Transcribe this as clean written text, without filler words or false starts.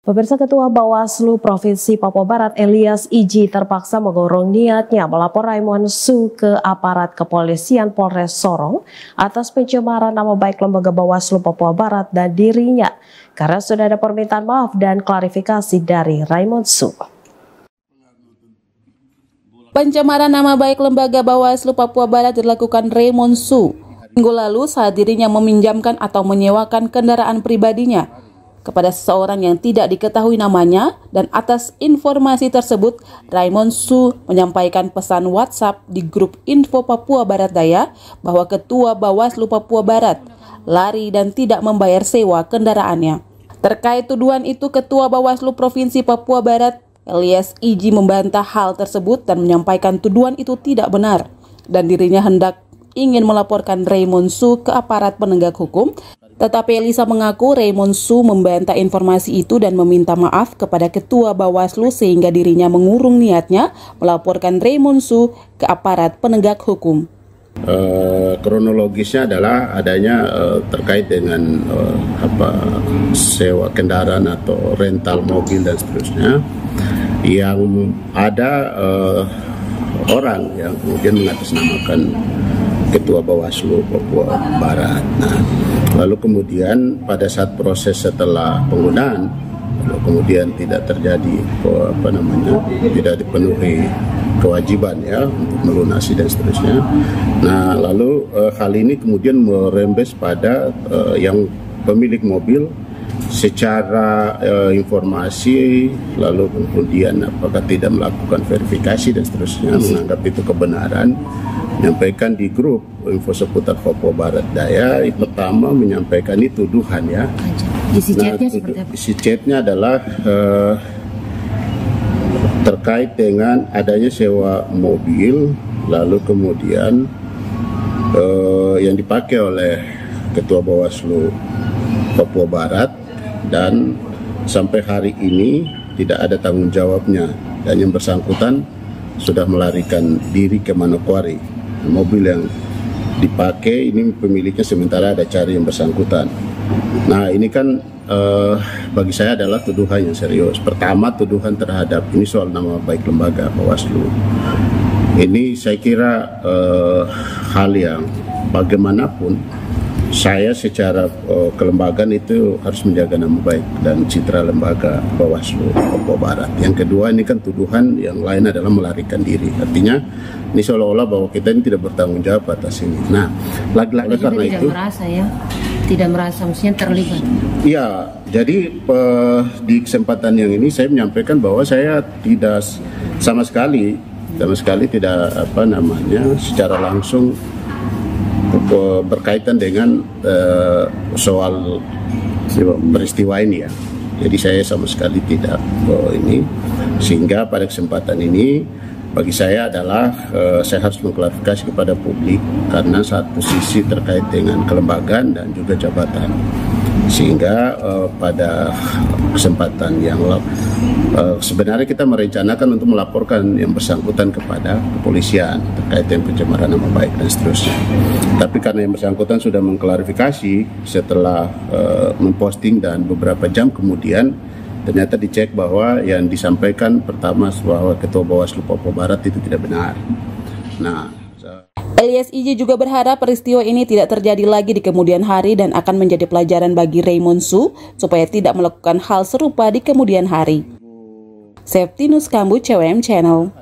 Pemirsa, Ketua Bawaslu Provinsi Papua Barat Elias Iji terpaksa mengurung niatnya melapor Raymond Su ke aparat kepolisian Polres Sorong atas pencemaran nama baik lembaga Bawaslu Papua Barat dan dirinya karena sudah ada permintaan maaf dan klarifikasi dari Raymond Su. Pencemaran nama baik lembaga Bawaslu Papua Barat dilakukan Raymond Su minggu lalu saat dirinya meminjamkan atau menyewakan kendaraan pribadinya kepada seseorang yang tidak diketahui namanya, dan atas informasi tersebut Raymond Su menyampaikan pesan WhatsApp di grup info Papua Barat Daya bahwa Ketua Bawaslu Papua Barat lari dan tidak membayar sewa kendaraannya. Terkait tuduhan itu, Ketua Bawaslu Provinsi Papua Barat Elias Iji membantah hal tersebut dan menyampaikan tuduhan itu tidak benar dan dirinya hendak ingin melaporkan Raymond Su ke aparat penegak hukum. Tetapi Elisa mengaku Raymond Su membantah informasi itu dan meminta maaf kepada Ketua Bawaslu sehingga dirinya mengurung niatnya melaporkan Raymond Su ke aparat penegak hukum. Kronologisnya adalah adanya terkait dengan sewa kendaraan atau rental mobil dan seterusnya, yang ada orang yang kemudian mengatasnamakan Ketua Bawaslu Papua Barat. Nah, lalu kemudian pada saat proses setelah penggunaan, lalu kemudian tidak terjadi tidak dipenuhi kewajiban ya untuk melunasi dan seterusnya. Nah, lalu hal ini kemudian merembes pada yang pemilik mobil secara informasi, lalu kemudian apakah tidak melakukan verifikasi dan seterusnya, menganggap itu kebenaran, menyampaikan di grup info seputar Papua Barat Daya. Pertama menyampaikan itu tuduhan ya. Isi chatnya seperti apa? Isi chatnya adalah terkait dengan adanya sewa mobil, lalu kemudian yang dipakai oleh Ketua Bawaslu Papua Barat, dan sampai hari ini tidak ada tanggung jawabnya, dan yang bersangkutan sudah melarikan diri ke Manokwari. Mobil yang dipakai ini pemiliknya sementara ada cari yang bersangkutan. Nah, ini kan bagi saya adalah tuduhan yang serius. Pertama, tuduhan terhadap ini soal nama baik lembaga Bawaslu. Ini saya kira hal yang bagaimanapun saya secara kelembagaan itu harus menjaga nama baik dan citra lembaga Bawaslu Papua Barat. Yang kedua, ini kan tuduhan yang lain adalah melarikan diri. Artinya ini seolah-olah bahwa kita ini tidak bertanggung jawab atas ini. Nah, lagi-lagi karena itu tidak merasa mestinya terlibat. Iya, jadi di kesempatan yang ini saya menyampaikan bahwa saya tidak sama sekali tidak secara langsung berkaitan dengan soal peristiwa ini ya. Jadi saya sama sekali tidak ini, sehingga pada kesempatan ini bagi saya adalah saya harus mengklarifikasi kepada publik karena satu sisi terkait dengan kelembagaan dan juga jabatan, sehingga pada kesempatan yang sebenarnya kita merencanakan untuk melaporkan yang bersangkutan kepada kepolisian terkait dengan pencemaran nama baik dan seterusnya. Tapi karena yang bersangkutan sudah mengklarifikasi setelah memposting dan beberapa jam kemudian ternyata dicek bahwa yang disampaikan pertama bahwa Ketua Bawaslu Papua Barat itu tidak benar. Nah, Elias Iji juga berharap peristiwa ini tidak terjadi lagi di kemudian hari dan akan menjadi pelajaran bagi Raymond Su supaya tidak melakukan hal serupa di kemudian hari. Septinus Kambu, CWM Channel.